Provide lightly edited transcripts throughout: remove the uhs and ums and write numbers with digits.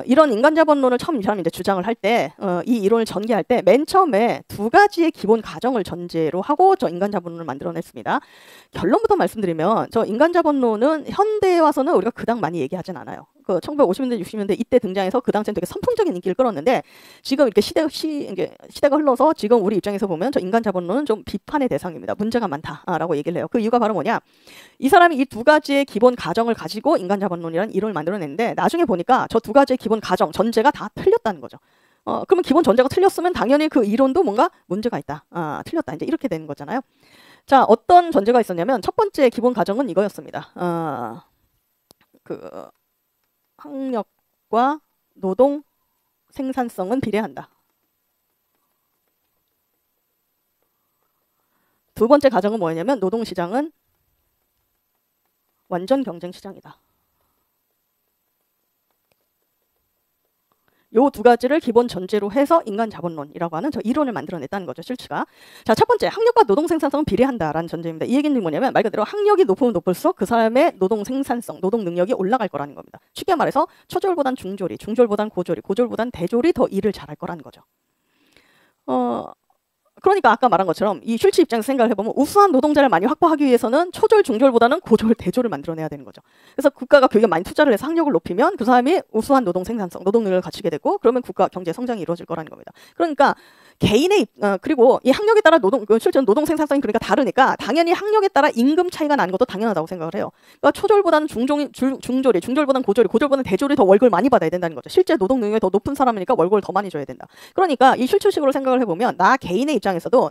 이런 인간자본론을 처음 이 사람이 이제 주장을 할 때, 이 이론을 전개할 때 맨 처음에 두 가지의 기본 가정을 전제로 하고 저 인간자본론을 만들어냈습니다. 결론부터 말씀드리면 저 인간자본론은 현대에 와서는 우리가 그닥 많이 얘기하진 않아요. 그 1950년대, 60년대 이때 등장해서 그 당시엔 되게 선풍적인 인기를 끌었는데 지금 이렇게 시대가 흘러서 지금 우리 입장에서 보면 저 인간자본론은 좀 비판의 대상입니다. 문제가 많다라고 얘기를 해요. 그 이유가 바로 뭐냐? 이 사람이 이 두 가지의 기본 가정을 가지고 인간자본론이라는 이론을 만들어냈는데 나중에 보니까 저 두 가지의 기본 가정, 전제가 다 틀렸다는 거죠. 그러면 기본 전제가 틀렸으면 당연히 그 이론도 뭔가 문제가 있다. 틀렸다. 이제 이렇게 되는 거잖아요. 자, 어떤 전제가 있었냐면 첫 번째 기본 가정은 이거였습니다. 그 학력과 노동 생산성은 비례한다. 두 번째 가정은 뭐였냐면 노동시장은 완전 경쟁 시장이다. 요 두 가지를 기본 전제로 해서 인간자본론이라고 하는 저 이론을 만들어냈다는 거죠, 실츠가. 자, 첫 번째, 학력과 노동 생산성은 비례한다라는 전제입니다. 이 얘기는 뭐냐면 말 그대로 학력이 높으면 높을수록 그 사람의 노동 생산성, 노동 능력이 올라갈 거라는 겁니다. 쉽게 말해서 초졸보단 중졸이, 중졸보단 고졸이, 고졸보단 대졸이 더 일을 잘할 거라는 거죠. 그러니까 아까 말한 것처럼 이 슐츠 입장에서 생각을 해보면 우수한 노동자를 많이 확보하기 위해서는 초졸, 중졸보다는 고졸, 대졸을 만들어내야 되는 거죠. 그래서 국가가 교육에 많이 투자를 해서 학력을 높이면 그 사람이 우수한 노동 생산성, 노동 능력을 갖추게 되고 그러면 국가 경제 성장이 이루어질 거라는 겁니다. 그러니까 개인의 그리고 이 학력에 따라 실제로 노동 생산성이 그러니까 다르니까 당연히 학력에 따라 임금 차이가 나는 것도 당연하다고 생각을 해요. 그러니까 초졸보다는 중졸이, 중졸보다는 고졸이, 고졸보다는 대졸이 더 월급을 많이 받아야 된다는 거죠. 실제 노동 능력이 더 높은 사람이니까 월급을 더 많이 줘야 된다. 그러니까 이 슐츠식으로 생각을 해보면 나 개인의 입장에서도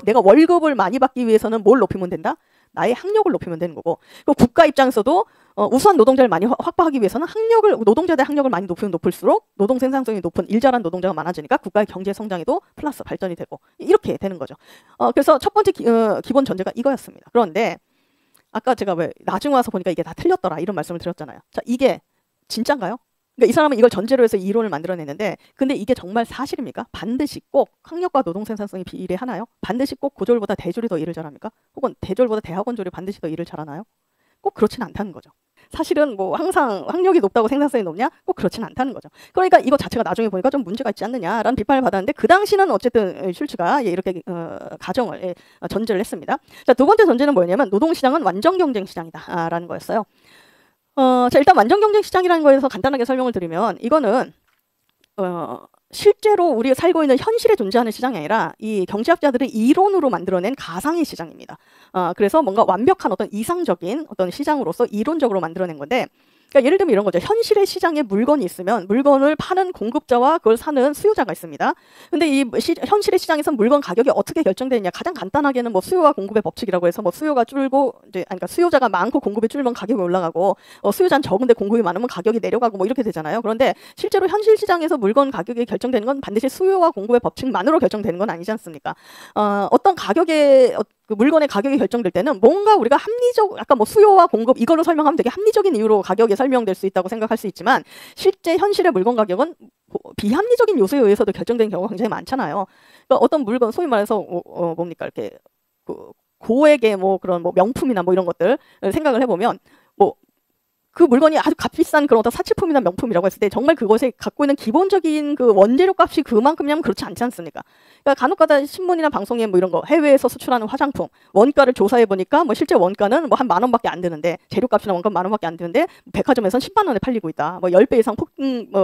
내가 월급을 많이 받기 위해서는 뭘 높이면 된다? 나의 학력을 높이면 되는 거고, 그리고 국가 입장에서도 우수한 노동자를 많이 확보하기 위해서는 노동자들의 학력을 많이 높이면 높을수록 노동 생산성이 높은 일 잘하는 노동자가 많아지니까 국가의 경제 성장에도 플러스 발전이 되고 이렇게 되는 거죠. 그래서 첫 번째 기본 전제가 이거였습니다. 그런데 아까 제가 왜 나중에 와서 보니까 이게 다 틀렸더라 이런 말씀을 드렸잖아요. 자, 이게 진짠가요? 그러니까 이 사람은 이걸 전제로 해서 이 이론을 만들어냈는데 근데 이게 정말 사실입니까? 반드시 꼭 학력과 노동 생산성이 비례하나요? 반드시 꼭 고졸보다 대졸이 더 일을 잘합니까? 혹은 대졸보다 대학원졸이 반드시 더 일을 잘하나요? 꼭 그렇진 않다는 거죠. 사실은 뭐 항상 학력이 높다고 생산성이 높냐? 꼭 그렇진 않다는 거죠. 그러니까 이거 자체가 나중에 보니까 좀 문제가 있지 않느냐라는 비판을 받았는데 그 당시는 어쨌든 슐츠가 이렇게 가정을 전제를 했습니다. 자, 두 번째 전제는 뭐였냐면 노동시장은 완전 경쟁 시장이다라는 거였어요. 자, 일단 완전 경쟁 시장이라는 거에서 간단하게 설명을 드리면 이거는 실제로 우리가 살고 있는 현실에 존재하는 시장이 아니라 이 경제학자들이 이론으로 만들어낸 가상의 시장입니다. 그래서 뭔가 완벽한 어떤 이상적인 어떤 시장으로서 이론적으로 만들어낸 건데 그러니까 예를 들면 이런 거죠. 현실의 시장에 물건이 있으면 물건을 파는 공급자와 그걸 사는 수요자가 있습니다. 근데 이 현실의 시장에서 물건 가격이 어떻게 결정되느냐? 가장 간단하게는 뭐 수요와 공급의 법칙이라고 해서 뭐 수요가 줄고 그러니까 수요자가 많고 공급이 줄면 가격이 올라가고 수요자는 적은데 공급이 많으면 가격이 내려가고 뭐 이렇게 되잖아요. 그런데 실제로 현실 시장에서 물건 가격이 결정되는 건 반드시 수요와 공급의 법칙만으로 결정되는 건 아니지 않습니까? 어떤 가격의 그 물건의 가격이 결정될 때는 뭔가 우리가 약간 뭐 수요와 공급 이걸로 설명하면 되게 합리적인 이유로 가격이 설명될 수 있다고 생각할 수 있지만 실제 현실의 물건 가격은 비합리적인 요소에 의해서도 결정되는 경우가 굉장히 많잖아요. 그러니까 어떤 물건 소위 말해서 뭡니까 이렇게 고액의 뭐 그런 뭐 명품이나 뭐 이런 것들 생각을 해보면 뭐 그 물건이 아주 값비싼 그런 어떤 사치품이나 명품이라고 했을 때 정말 그것에 갖고 있는 기본적인 그 원재료 값이 그만큼이면 그렇지 않지 않습니까? 그러니까 간혹가다 신문이나 방송에 뭐 이런 거 해외에서 수출하는 화장품 원가를 조사해 보니까 뭐 실제 원가는 뭐 한 10,000원밖에 안 드는데 재료값이나 원가 10,000원밖에 안 드는데 백화점에서는 10만 원에 팔리고 있다. 뭐 10배 이상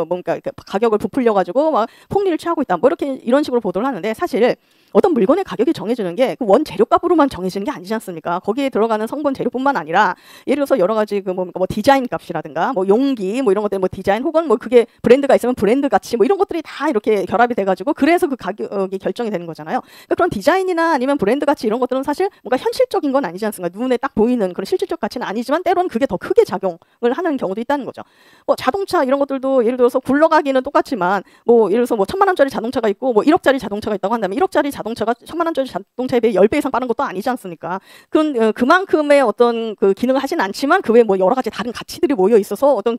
뭔가 가격을 부풀려 가지고 막 폭리를 취하고 있다. 뭐 이런 식으로 보도를 하는데 사실 어떤 물건의 가격이 정해지는 게 그 원 재료값으로만 정해지는 게 아니지 않습니까? 거기에 들어가는 성분 재료뿐만 아니라 예를 들어서 여러 가지 뭐 디자인 값이라든가 뭐 용기 뭐 이런 것들 뭐 디자인 혹은 뭐 그게 브랜드가 있으면 브랜드 가치 뭐 이런 것들이 다 이렇게 결합이 돼가지고 그래서 그 가격이 결정이 되는 거잖아요. 그러니까 그런 디자인이나 아니면 브랜드 가치 이런 것들은 사실 뭔가 현실적인 건 아니지 않습니까? 눈에 딱 보이는 그런 실질적 가치는 아니지만 때로는 그게 더 크게 작용을 하는 경우도 있다는 거죠. 뭐 자동차 이런 것들도 예를 들어서 굴러가기는 똑같지만 뭐 예를 들어서 뭐 1,000,000원짜리 자동차가 있고 뭐 1억짜리 자동차가 있다고 한다면 1억짜리 자동차가 1,000,000원짜리 자동차에 비해 10배 이상 빠른 것도 아니지 않습니까? 그만큼의 어떤 그 기능을 하진 않지만 그 외에 뭐 여러 가지 다른 가치들이 모여 있어서 어떤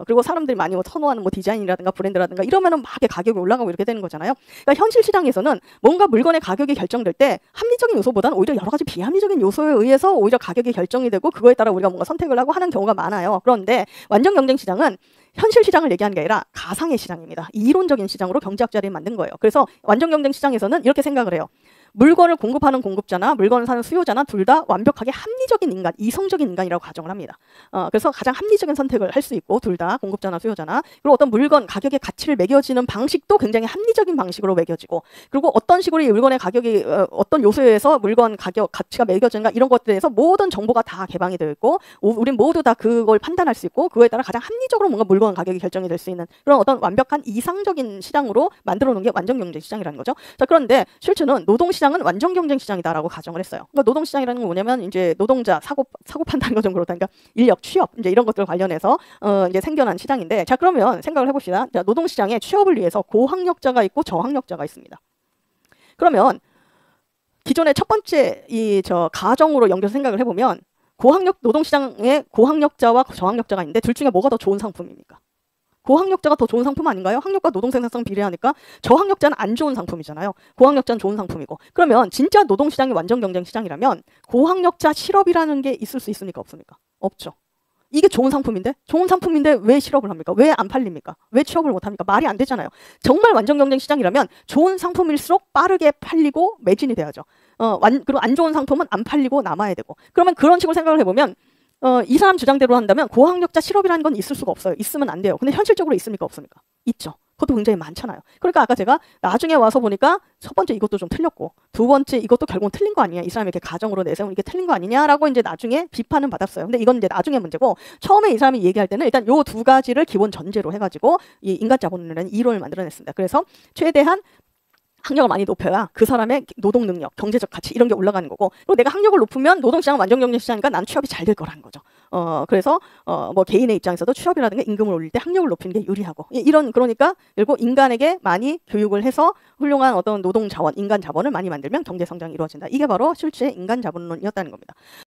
그리고 사람들이 많이 뭐 선호하는 뭐 디자인이라든가 브랜드라든가 이러면은 막 가격이 올라가고 이렇게 되는 거잖아요. 그러니까 현실 시장에서는 뭔가 물건의 가격이 결정될 때 합리적인 요소보다는 오히려 여러 가지 비합리적인 요소에 의해서 오히려 가격이 결정이 되고 그거에 따라 우리가 뭔가 선택을 하고 하는 경우가 많아요. 그런데 완전 경쟁 시장은 현실 시장을 얘기하는 게 아니라 가상의 시장입니다. 이론적인 시장으로 경제학자들이 만든 거예요. 그래서 완전 경쟁 시장에서는 이렇게 생각을 해요. 물건을 공급하는 공급자나 물건을 사는 수요자나 둘 다 완벽하게 합리적인 인간, 이성적인 인간이라고 가정을 합니다. 그래서 가장 합리적인 선택을 할 수 있고 둘 다 공급자나 수요자나, 그리고 어떤 물건 가격의 가치를 매겨지는 방식도 굉장히 합리적인 방식으로 매겨지고, 그리고 어떤 식으로 이 물건의 가격이 어떤 요소에 의해서 물건 가격 가치가 매겨지는가 이런 것들에 대해서 모든 정보가 다 개방이 되어 있고 우린 모두 다 그걸 판단할 수 있고 그거에 따라 가장 합리적으로 뭔가 물건 가격이 결정이 될 수 있는 그런 어떤 완벽한 이상적인 시장으로 만들어 놓은 게 완전 경쟁 시장이라는 거죠. 자, 그런데 실제는 노동 시장은 완전 경쟁 시장이다라고 가정을 했어요. 그러니까 노동 시장이라는 건 뭐냐면 이제 노동자 사고 판다는 거 정도로, 그러니까 인력 취업 이제 이런 것들 관련해서 이제 생겨난 시장인데, 자, 그러면 생각을 해봅시다. 자, 노동 시장에 취업을 위해서 고학력자가 있고 저학력자가 있습니다. 그러면 기존의 첫 번째 가정으로 연결해서 생각을 해보면 노동 시장에 고학력자와 저학력자가 있는데 둘 중에 뭐가 더 좋은 상품입니까? 고학력자가 더 좋은 상품 아닌가요? 학력과 노동 생산성 비례하니까 저학력자는 안 좋은 상품이잖아요. 고학력자는 좋은 상품이고. 그러면 진짜 노동 시장이 완전 경쟁 시장이라면 고학력자 실업이라는 게 있을 수 있습니까? 없습니까? 없죠. 이게 좋은 상품인데 왜 실업을 합니까? 왜 안 팔립니까? 왜 취업을 못 합니까? 말이 안 되잖아요. 정말 완전 경쟁 시장이라면 좋은 상품일수록 빠르게 팔리고 매진이 돼야죠. 그리고 안 좋은 상품은 안 팔리고 남아야 되고. 그러면 그런 식으로 생각을 해보면 이 사람 주장대로 한다면 고학력자 실업이라는 건 있을 수가 없어요. 있으면 안 돼요. 근데 현실적으로 있습니까? 없습니까? 있죠. 그것도 굉장히 많잖아요. 그러니까 아까 제가 나중에 와서 보니까 첫 번째 이것도 좀 틀렸고 두 번째 이것도 결국은 틀린 거 아니냐, 이 사람이 이렇게 가정으로 내세운 이게 틀린 거 아니냐라고 이제 나중에 비판은 받았어요. 근데 이건 이제 나중에 문제고, 처음에 이 사람이 얘기할 때는 일단 요 두 가지를 기본 전제로 해가지고 이 인간자본론이라는 이론을 만들어냈습니다. 그래서 최대한 학력을 많이 높여야 그 사람의 노동 능력, 경제적 가치 이런 게 올라가는 거고, 그리고 내가 학력을 높으면 노동시장은 완전 경쟁 시장이니까 난 취업이 잘 될 거라는 거죠. 그래서 뭐 개인의 입장에서도 취업이라든가 임금을 올릴 때 학력을 높이는 게 유리하고, 그러니까 결국 인간에게 많이 교육을 해서 훌륭한 어떤 노동 자원, 인간 자본을 많이 만들면 경제 성장이 이루어진다. 이게 바로 실제 인간 자본론이었다는 겁니다.